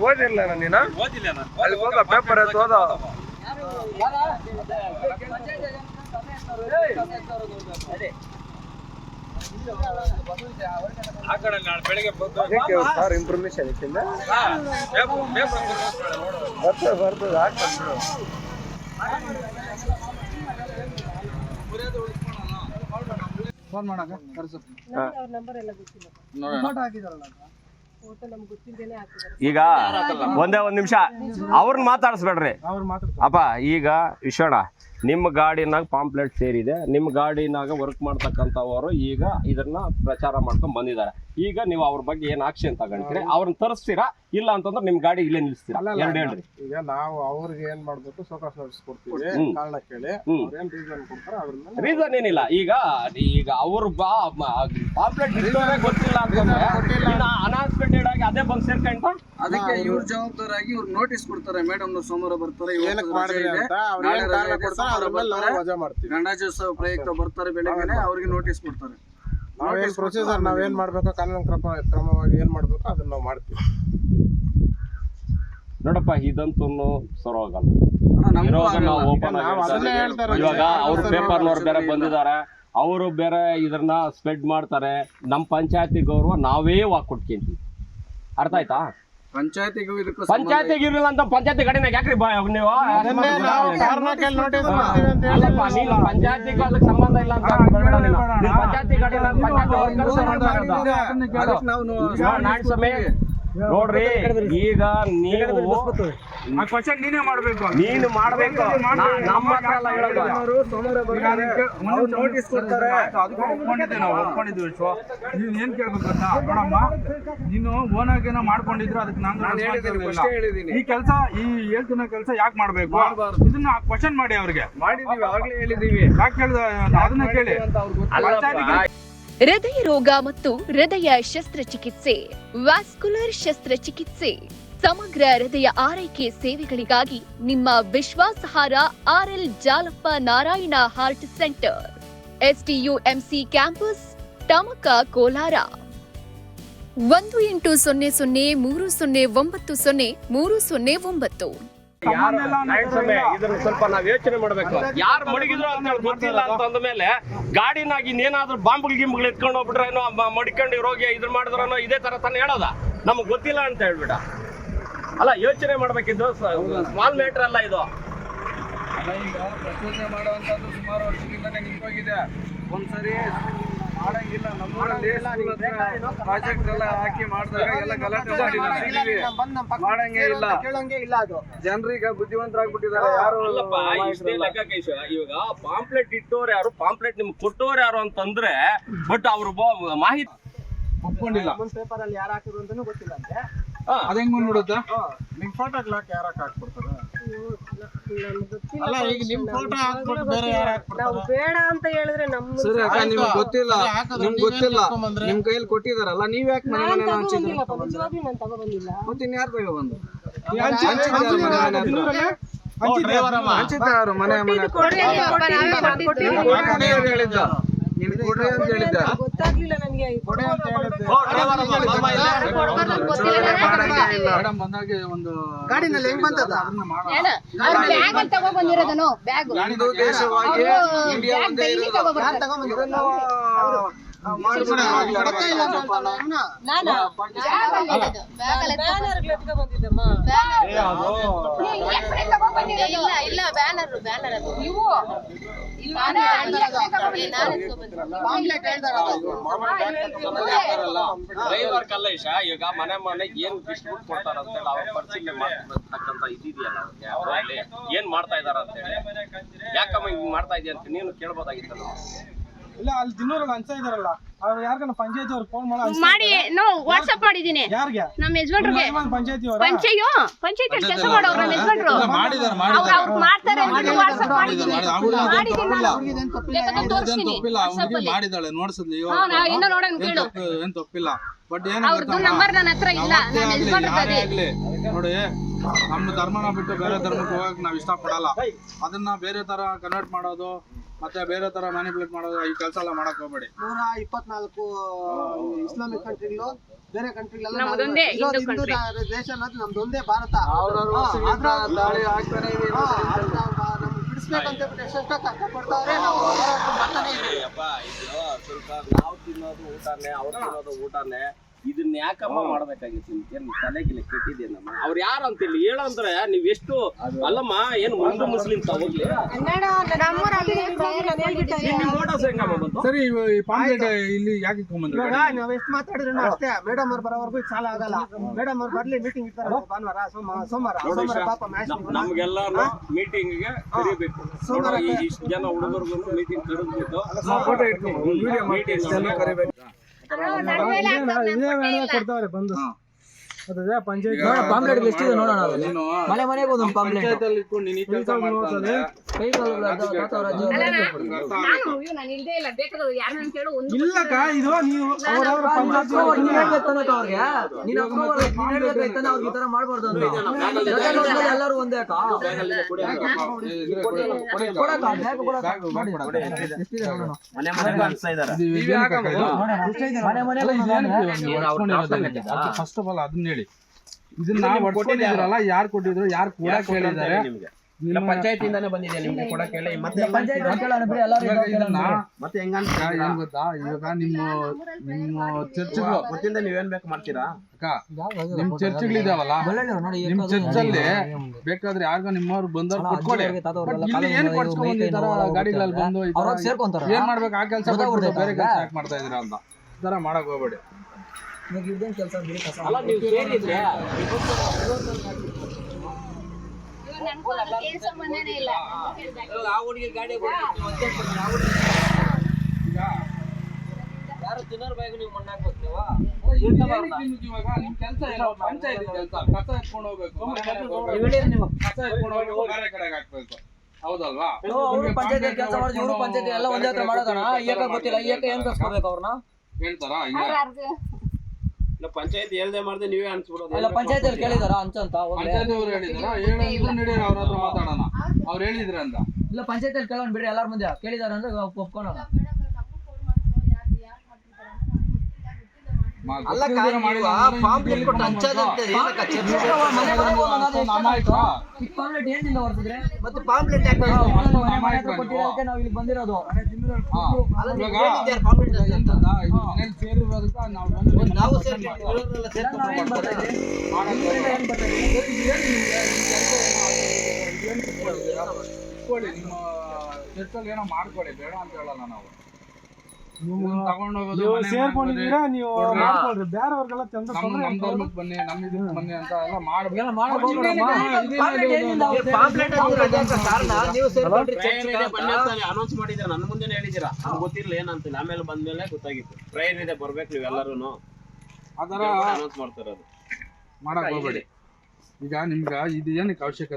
ಓದಿಲ್ಲ ನೀನು ಅಲ್ಲಿ ಹೋಗ ಪೇಪರ್ ಓದ ಸರ್ ಇನ್ಫಾರ್ಮೇಶನ್ ಬರ್ತದೆ ಹಾಕ್ತಾರೆ ಫೋನ್ ಮಾಡಾಕ ಈಗ ಒಂದ್ ನಿಮಿಷ ಅವ್ರನ್ನ ಮಾತಾಡಿಸ್ಬೇಡ್ರಿ ಅಪ್ಪ. ಈಗ ವಿಶ್ವಣ್ಣ, ನಿಮ್ಮ ಗಾಡಿನಾಗ ಪಾಂಪ್ಲೆಟ್ ಸೇರಿದೆ, ನಿಮ್ಮ ಗಾಡಿನಾಗ ವರ್ಕ್ ಮಾಡ್ತಕ್ಕಂಥವರು ಈಗ ಇದನ್ನ ಪ್ರಚಾರ ಮಾಡ್ಕೊಂಡ್ ಬಂದಿದ್ದಾರೆ. ಈಗ ನೀವು ಅವ್ರ ಬಗ್ಗೆ ಏನ್ ಆಕ್ಷನ್ ತಗೊಂಡ್ರಿ? ಅವ್ರನ್ನ ತರಿಸ್ತೀರಾ ಇಲ್ಲ ಅಂತಂದ್ರೆ ನಿಮ್ ಗಾಡಿ ಇಲ್ಲೇ ನಿಲ್ಸ್ತೀರಾ? ಎರಡು ಹೇಳ್ರಿ. ಈಗ ನಾವು ಅವ್ರಿಗೆ ಏನ್ ಮಾಡ್ಬೇಕು, ಸೋಕಾಸ್ ನೋಟಿಸ್ ಕೊಡ್ತೀವಿ, ಕಾರಣ ಕೇಳಿ ರೀಸನ್ ಕೊಡ್ತಾರೆ. ಅದ್ರ ರೀಸನ್ ಏನಿಲ್ಲ. ಈಗ ಅವ್ರ ಪಾಂಪ್ಲೆಟ್ ಗೊತ್ತಿಲ್ಲ ಅಂತಂದ್ರೆ ಅನಾನ್ಸ್ಮೆಂಟೆಡ್ ಆಗಿ ಅದೇ ಬಂದ್ ಸೇರ್ಕೊಂಡ ಅದಕ್ಕೆ ಇವ್ರ ಜವಾಬ್ದಾರಾಗಿ ಇವ್ರು ನೋಟಿಸ್ ಕೊಡ್ತಾರೆ. ಮೇಡಮ್ ಸೋಮವಾರ ಬರ್ತಾರೆ, ಗಣರಾಜ್ಯೋತ್ಸವ ಪ್ರಯುಕ್ತ ಬರ್ತಾರೆ, ಬೆಳಗ್ಗೆ ಅವ್ರಿಗೆ ನೋಟಿಸ್ ಕೊಡ್ತಾರೆ. ನಾವೇನ್ ಪ್ರೊಸೀಜರ್ ನಾವೇನ್ ಮಾಡ್ಬೇಕು, ಕಾನೂನು ಕ್ರಮವಾಗಿ ಏನ್ ಮಾಡ್ಬೇಕು ಅದನ್ನ ನಾವು ಮಾಡ್ತೀವಿ. ನೋಡಪ್ಪ, ಇದಂತೂ ಸರೋಗಲ್ಲ. ಇವಾಗ ಅವ್ರ ಪೇಪರ್ನವ್ರು ಬೇರೆ ಬಂದಿದ್ದಾರೆ, ಅವರು ಬೇರೆ ಇದನ್ನ ಸ್ಪ್ರೆಡ್ ಮಾಡ್ತಾರೆ. ನಮ್ಮ ಪಂಚಾಯತಿ ಗೌರವ ನಾವೇ ಕೊಟ್ಕೊಂತೀವಿ. ಅರ್ಥ ಆಯ್ತಾ? ಪಂಚಾಯತಿಗೆ ಇರಲಿಲ್ಲ ಅಂತ ಪಂಚಾಯತಿ ಕಡೆನಾಗ ಯಾಕ್ರಿ ನೀವು ಪಂಚಾಯತಿಗೂ ಅದಕ್ಕೆ ಸಂಬಂಧ ಇಲ್ಲ ಅಂತ ಪಂಚಾಯತಿ ಕಡೆ ನೋಡ್ರಿ. ಈಗ ನೀವು ನೀನೇ ಮಾಡ್ಬೇಕು, ನೀನು ಮಾಡ್ಬೇಕು. ನಮ್ಮ ನೋಟಿಸ್ ಕೊಡ್ತಾರೆ, ಒಪ್ಕೊಂಡಿದ್ದೆ, ನಾವು ಒಪ್ಕೊಂಡಿದ್ವಿ. ನೀನ್ ಏನ್ ಕೇಳ್ಬೇಕು ಗೊತ್ತಾ ನೋಡಮ್ಮ, ನೀನು ಓನಾಗೇನೋ ಮಾಡ್ಕೊಂಡಿದ್ರೆ ಅದಕ್ಕೆ ಈ ಕೆಲಸ, ಈ ಹೇಳ್ತಿನ ಕೆಲಸ ಯಾಕೆ ಮಾಡ್ಬೇಕು, ಇದನ್ನ ಕ್ವಶನ್ ಮಾಡಿ ಅವ್ರಿಗೆ. ಮಾಡಿದೀವಿ, ಆಗ್ಲೇ ಹೇಳಿದೀವಿ. ಯಾಕೆ ಕೇಳಿದ ಅದನ್ನ ಕೇಳಿ. ಹೃದಯ ರೋಗ ಮತ್ತು ಹೃದಯ ಶಸ್ತ್ರಚಿಕಿತ್ಸೆ, ವ್ಯಾಸ್ಕುಲರ್ ಶಸ್ತ್ರಚಿಕಿತ್ಸೆ, ಸಮಗ್ರ ಹೃದಯ ಆರೈಕೆ ಸೇವೆಗಳಿಗಾಗಿ ನಿಮ್ಮ ವಿಶ್ವಾಸಾರ್ಹ RL Jalappa Narayana heart centre, STUMC campus, Tamaka, Kolar. 180030090309. ಇದನ್ನ ಸ್ವಲ್ಪ ನಾವ್ ಯೋಚನೆ ಮಾಡ್ಬೇಕು. ಯಾರು ಮಡಗಿದ್ರು ಅಂತ ಗೊತ್ತಿಲ್ಲ ಅಂತ ಅಂದ್ಮೇಲೆ ಗಾಡಿನಾಗ ಇನ್ನೇನಾದ್ರೂ ಗಿಂಬುಗಳು ಎತ್ಕೊಂಡು ಹೋಗ್ಬಿಟ್ರೇನೋ, ಮಡಿಕೊಂಡು ರೋಗಿ ಇದ್ರ ಮಾಡಿದ್ರೇನೋ ಇದೇ ತರ ತಾನೇ ಹೇಳೋದ, ನಮಗ್ ಗೊತ್ತಿಲ್ಲ ಅಂತ ಹೇಳ್ಬಿಡ. ಅಲ್ಲ, ಯೋಚನೆ ಮಾಡ್ಬೇಕಿದ್ದು. ಸ್ಮಾಲ್ ಮ್ಯಾಟರ್ ಅಲ್ಲ ಇದು. ಈಗ ಪ್ರಚೋದನೆ ಮಾಡುವಂತದ್ದು ಸುಮಾರು ವರ್ಷದಿಂದನೇ ನಿಂತೋಗಿದೆ. ಒಂದ್ಸರಿ ಮಾಡಂಗಿಲ್ಲ, ನಮ್ಮೂರಲ್ಲಿ ಪ್ರಾಜೆಕ್ಟ್ ಎಲ್ಲ ಹಾಕಿ ಮಾಡಿದಾಗ ಎಲ್ಲ ಗಲಾಟೆ ಮಾಡಂಗೇ ಇಲ್ಲ. ಜನರಿಗೆ ಬುದ್ಧಿವಂತರಾಗ್ಬಿಟ್ಟಿದ್ದಾರೆ. ಯಾರು ಇವಾಗ ಪಾಂಪ್ಲೆಟ್ ಇಟ್ಟೋರು ಯಾರು, ಪಾಂಪ್ಲೆಟ್ ನಿಮ್ಗೆ ಕೊಟ್ಟೋರು ಯಾರು ಅಂತಂದ್ರೆ, ಬಟ್ ಅವ್ರು ಮಾಹಿತಿ ಒಪ್ಕೊಂಡಿಲ್ಲ. ಪೇಪರ್ ಅಲ್ಲಿ ಯಾರು ಹಾಕಿದ್ರು ಅಂತಾನು ಗೊತ್ತಿಲ್ಲ ಅಂತೆ. ಅದೇಂಗ್ ನೋಡುತ್ತಾ ನಿಮ್ ಫೋಟೋ ಯಾರು ಹಾಕ್ಬಿಡ್ತಾರೆ? ಅಲ್ಲ, ಈಗ ನಿಮ್ ಫೋಟೋ ಹಾಕ್ಬಿಟ್ಟು ಬೇರೆ ಯಾರು ಹಾಕ್ಬಿಡ್ತಾರೆ? ಬೇಡ ಅಂತ ಹೇಳಿದ್ರೆ ಸರಿ ಅಕ್ಕ, ನಿಮ್ಗೆ ಗೊತ್ತಿಲ್ಲ, ನಿಮ್ಗೆ ಗೊತ್ತಿಲ್ಲ, ನಿಮ್ ಕೈಯಲ್ಲಿ ಕೊಟ್ಟಿದಾರಲ್ಲ, ನೀವ್ ಯಾಕೆ ಮನೆ ಮನೆ ಹಂಚಿದ್ದೀರಾ? ಮತ್ತೆ ಇನ್ಯಾರು ತಗೊಬಂದು ಹಂಚಿದ್ದಾರು ಮನೆ ಮನೆ ಹೇಳಿದ್ದ? ನೀನು ಕೊಡ್ರಿ ಅಂತ ಹೇಳಿದ್ದ? ಗೊತ್ತಾಗ್ಲಿಲ್ಲ ನನಗೆ. ಮೇಡಮ್ ಬಂದಾಗೆ ಒಂದು ಗಾಡಿನಲ್ಲಿ ಹೆಂಗ್ ಬಂದದ? ನಮ್ದು ದೇಶವಾಗಿ ಇಂಡಿಯಾ ಒಂದೇ ಇರೋದು. ಡ್ರೈವರ್ ಕಲ್ಲೇಶ ಈಗ ಮನೆ ಏನ್ ಡಿಸ್ಟ್ರಿಬ್ಯೂಟ್ ಕೊಡ್ತಾರ ಅಂತ ಹೇಳಿ ಅವ್ರ ಪರಿಶೀಲನೆ ಮಾಡ್ತಕ್ಕಂತ ಇದೆಯಲ್ಲ, ಏನ್ ಮಾಡ್ತಾ ಇದಾರ ಅಂತ ಹೇಳಿ, ಯಾಕಮ್ಮ ಹಿಂಗ್ ಮಾಡ್ತಾ ಇದೆಯಾ ಅಂತ ನೀನು ಕೇಳ್ಬೋದಾಗಿತ್ತಲ್ಲ. ಇಲ್ಲ ಅಲ್ಲಿ ದಿನೂರಲ್ಲಿ ಹಂಚ ಇದಾರಲ್ಲ ಅವ್ರು ಯಾರ್ಗನ ಪಂಚಾಯತಿ ಅವ್ರು ಫೋನ್ ಮಾಡಿ ವಾಟ್ಸ್ಆಪ್ ಮಾಡಿದೀನಿ ಯಾರಿಗೆ ನಮ್ಮ ಯಜಮಾನ್ರಿಗೆ ಪಂಚಾಯತಿ ಪಂಚಾಯತಿ ಕೆಲಸ ಮಾಡೋರು ನಮ್ಮ ಯಜಮಾನ್ರು ಅವ್ರು ಮಾಡ್ತಾರೆ ಅಂತ ವಾಟ್ಸ್ಆಪ್ ಮಾಡಿದೀನಿ ಬೇಕಾದ್ರೆ ತೋರಿಸ್ತೀನಿ ಮಾಡಿದಾಳೆ ನೋಡ್ಸದ್ಲಿ ಇನ್ನ ನೋಡೋಣ ಕೇಳು ಏನ್ ತಪ್ಪಿಲ್ಲ ಬಟ್ ಅವ್ರದ್ದು ನಂಬರ್ ನನ್ನ ಹತ್ರ ಇಲ್ಲ ನನ್ನ ಯಜಮಾನ್ರದ್ದು ಆಗ್ಲಿ ನೋಡಿ ನಮ್ಮ ಧರ್ಮನ ಬಿಟ್ಟು ಬೇರೆ ಧರ್ಮಕ್ಕೆ ಹೋಗಕ್ ನಾವ್ ಇಷ್ಟ ಪಡಲ್ಲ ಅದನ್ನ ಬೇರೆ ತರ ಕನ್ವರ್ಟ್ ಮಾಡೋದು ಮತ್ತೆ ಬೇರೆ ತರ ಮ್ಯಾನಿಪುಲೇಟ್ ಮಾಡೋದು ಈ ಕೆಲಸ ಎಲ್ಲ ಮಾಡಕ್ ಹೋಗ್ಬೇಡಿ 124 ಇಸ್ಲಾಮಿಕ್ ಕಂಟ್ರಿಗಳು ಬೇರೆ ಕಂಟ್ರಿಗಳೆಲ್ಲ ನಮ್ಮದೊಂದೇ ಹಿಂದೂ ಕಂಟ್ರಿ ದೇಶ ಅನ್ನೋದು ನಮ್ದೊಂದೇ ಭಾರತ ದಾಳಿ ಆಗ್ತಾನೆ ಇದೆ ನಮ್ಗೆ ಬಿಡಿಸ್ಬೇಕಂತ ಬಿಟ್ಟು ಎಷ್ಟೆಷ್ಟೋ ಕಷ್ಟಪಡ್ತಾವ್ರೆ ನಾವು ಬರ್ತಾನೆ ಇದ್ದೀವಿ ಸ್ವಲ್ಪ ನಾವು ತಿನ್ನೋದು ಊಟನೇ ಅವ್ರು ತಿನ್ನೋದು ಊಟನೇ ಇದನ್ನ ಯಾಕಮ್ಮ ಮಾಡ್ಬೇಕಾಗಿತ್ತು ನಿಮ್ಗೆ ತಲೆಗಿಲ್ಲ ಕೆಟ್ಟಿದ್ದೇನಮ್ಮ ಅವ್ರು ಯಾರು ಅಂತ ಇಲ್ಲಿ ಹೇಳಂದ್ರೆ ನೀವ್ ಎಷ್ಟು ಅಲ್ಲಮ್ಮ ಏನು ಮುಂದೆ ಮುಸ್ಲಿಂ ಹೋಗ್ಲಿ ಸರಿ ಈ ಪಾಂಪ್ಲೆಟ್ ಇಲ್ಲಿ ಯಾಕೆ ಇಟ್ಕೊಂಡ್ಬಂದ್ರೆ ನಾವ್ ಎಷ್ಟು ಮಾತಾಡಿದ್ರು ಅಷ್ಟೇ ಮೇಡಮ್ ಅವ್ರು ಬರೋವರೆಗೂ ಸಾಲ ಆಗಲ್ಲ ಮೇಡಮ್ ಅವ್ರು ಬರ್ಲಿ ಮೀಟಿಂಗ್ ಇರ್ತಾರೆ ಭಾನುವಾರ ಸೋಮವಾರ ಪಾಪ ಮ್ಯಾಚ್ ನಮ್ಗೆಲ್ಲ ಮೀಟಿಂಗ್ ಗೆ ಕರಿಬೇಕು ಇಷ್ಟು ಜನ ಹುಡುಗರಿಗೂ ಮೀಟಿಂಗ್ ಕರೆದ್ಬಿಟ್ಟು ಕೊಡ್ತಾವ್ರೆ ಬಂದು ಅದೇ ಪಂಚಾಯತ್ ಪಾಂಪ್ಲೆಟ್ ಎಷ್ಟಿದೆ ನೋಡೋಣ ನೀನು ಮನೆ ಮನೆಗೆ ಒಂದು ಪಾಂಪ್ಲೆಟ್ ಪಂಚಾಯತ್ ಇಟ್ಕೊಂಡು ನೀನ್ ಈ ಕೆಲಸ ಮಾಡ್ತಾನೆ ನಾನು ಇಲ್ದೇ ಇಲ್ಲ ಬೇಕಾದ್ರೆ ಯಾರನ್ನ ಕೇಳು ಒಂದು ಇಲ್ಲಕ್ಕ ಇದು ನೀವು ಅವ್ರವ್ರ ಪಂಚಾಯತ್ ಎಲ್ಲರೂ ಒಂದೇ ಫಸ್ಟ್ ಆಫ್ ಆಲ್ ಅದನ್ನ ಹೇಳಿ ಇದನ್ನ ಹೊಡ್ಕೊಂಡಿದ್ರಲ್ಲ ಯಾರು ಕೊಟ್ಟಿದ್ರು ಯಾರು ಕೂಡ ಕೇಳಿದ್ದಾರೆ ಪಂಚಾಯತಿಂದಾನೇ ಬಂದಿದೆ ನಿಮ್ಗೆ ಕೊಡಕ್ಕೆ ಹೇಳಿ ಮತ್ತೆ ಮತ್ತೆ ಏನ್ ಗೊತ್ತಾ ಇವಾಗ ನಿಮ್ಮ ಚರ್ಚ್ಗಳು ಗೊತ್ತಿಂದ ನೀವೇನ್ ಬೇಕು ಮಾಡ್ತೀರಾ ಅಕ್ಕ ನಿಮ್ ಚರ್ಚ್ಗಳಿದಾವಲ್ಲ ನಿಮ್ ಚರ್ಚಲ್ಲಿ ಬೇಕಾದ್ರೆ ಯಾರಿಗೋ ನಿಮ್ಮವ್ರು ಬಂದವ್ರು ಕೊಟ್ಕೊಳ್ಳಿ ಇಲ್ಲಿ ಏನ್ ಕೊಡ್ಸ್ಕೊಂಡ್ ಈ ತರ ಗಾಡಿಗಳಲ್ಲಿ ಬಂದು ಏನ್ ಮಾಡ್ಬೇಕು ಆ ಕೆಲಸ ಬೇರೆ ಕೆಲಸ ಯಾಕೆ ಮಾಡ್ತಾ ಇದೀರಾ ಅಂತ ಈ ತರ ಮಾಡಕ್ ಹೋಗ್ಬೇಡಿ ಅಲ್ಲ ನೀವು ಸೇರಿದ್ರೆ ಏನ್ ಸಂಬಂಧನೇ ಇಲ್ಲ ಆ ಹುಡುಗಿ ಗಾಡಿ ಯಾರು ತಿನ್ನೋರ್ ಬಾಯಿಗೆ ನೀವು ಮಣ್ಣಾಕ್ ಹೋಗ್ತೀವಾ ಇವಾಗ ನಿಮ್ ಕೆಲಸ ಏನೋ ಪಂಚಾಯತಿ ಕೆಲಸ ಕಸ ಎತ್ಕೊಂಡು ಹೋಗ್ಬೇಕು ಕಸ ಎತ್ಕೊಂಡು ಹೋಗಿ ಬೇರೆ ಕಡೆಗೆ ಹಾಕ್ಬೇಕು ಹೌದಲ್ವಾ ಪಂಚಾಯತಿ ಕೆಲಸ ಮಾಡಿದ್ರು ಇವರು ಪಂಚಾಯತಿ ಎಲ್ಲ ಒಂದೇ ಹತ್ರ ಮಾಡೋದಣ್ಣ ಏಕ ಗೊತ್ತಿಲ್ಲ ಏಕ ಏನ್ ಕಳ್ಸ್ಕೊಬೇಕು ಅವ್ರನ್ನ ಹೇಳ್ತಾರಾ ಇಲ್ಲ ಪಂಚಾಯತ್ ಹೇಳ್ದೆ ಮಾಡ್ದೆ ನೀವೇ ಅನ್ಸ್ಬಿಡೋದು ಇಲ್ಲ ಪಂಚಾಯತಿಯಲ್ಲಿ ಕೇಳಿದಾರ ಅಂತ ಪಂಚಾಯತಿ ಅವ್ರು ಹೇಳಿದಾರ ಹೇಳಿದ್ರು ನಡಿ ಅವ್ರ ಹತ್ರ ಮಾತಾಡೋಣ ಅವ್ರು ಹೇಳಿದ್ರ ಅಂತ ಇಲ್ಲ ಪಂಚಾಯತಿಯಲ್ಲಿ ಕೇಳೋಣ ಬಿಡ್ರಿ ಎಲ್ಲಾರ ಮುಂದೆ ಕೇಳಿದಾರ ಅಂದ್ರೆ ಒಪ್ಕೊಳ್ಳೋಣ ಏನಿಲ್ಲ ಹೊರತಿದ್ರೆ ಮತ್ತೆ ಪಾಂಪ್ಲೆಟ್ ಕೊಟ್ಟಿರೋದಕ್ಕೆ ನಾವು ಇಲ್ಲಿ ಬಂದಿರೋದು ನಾವು ಇಟ್ಕೊಳ್ಳಿ ನಿಮ್ಮ ಚರ್ಚಲ್ಲಿ ಏನೋ ಮಾಡ್ಕೊಳ್ಳಿ ಬೇಡ ಅಂತ ಹೇಳಲ್ಲ ನಾವು ನೀವು ಸೇರ್ಕೊಂಡಿದ್ದೀರಾ ನೀವು ಮಾಡ್ಕೊಳ್ರಿ ಬೇರೆಯವ್ರಿಗೆಲ್ಲ ಚಂದ ನಮ್ ಧರ್ಮಕ್ಕೆ ಬನ್ನಿ ನಮ್ ಇದಕ್ಕೆ ಬನ್ನಿ ಅಂತ ಎಲ್ಲ ಅನೌನ್ಸ್ ಮಾಡಿದ್ರೆ ನನ್ನ ಮುಂದೆ ಹೇಳಿದ್ದೀರಾ ನಮ್ಗೆ ಗೊತ್ತಿರ್ಲಿಲ್ಲ ಏನಂತಿಲ್ಲ ಆಮೇಲೆ ಬಂದ್ಮೇಲೆ ಗೊತ್ತಾಗಿತ್ತು ಟ್ರೈನ್ ಇದೆ ಬರ್ಬೇಕು ನೀವು ಎಲ್ಲರೂ ಅದರ ಅನೌನ್ಸ್ ಮಾಡ್ತಾರ ಮಾಡಕ್ ಹೋಗ್ಬೇಡಿ ಈಗ ನಿಮ್ಗ ಇದು ಏನಕ್ಕೆ ಅವಶ್ಯಕತೆ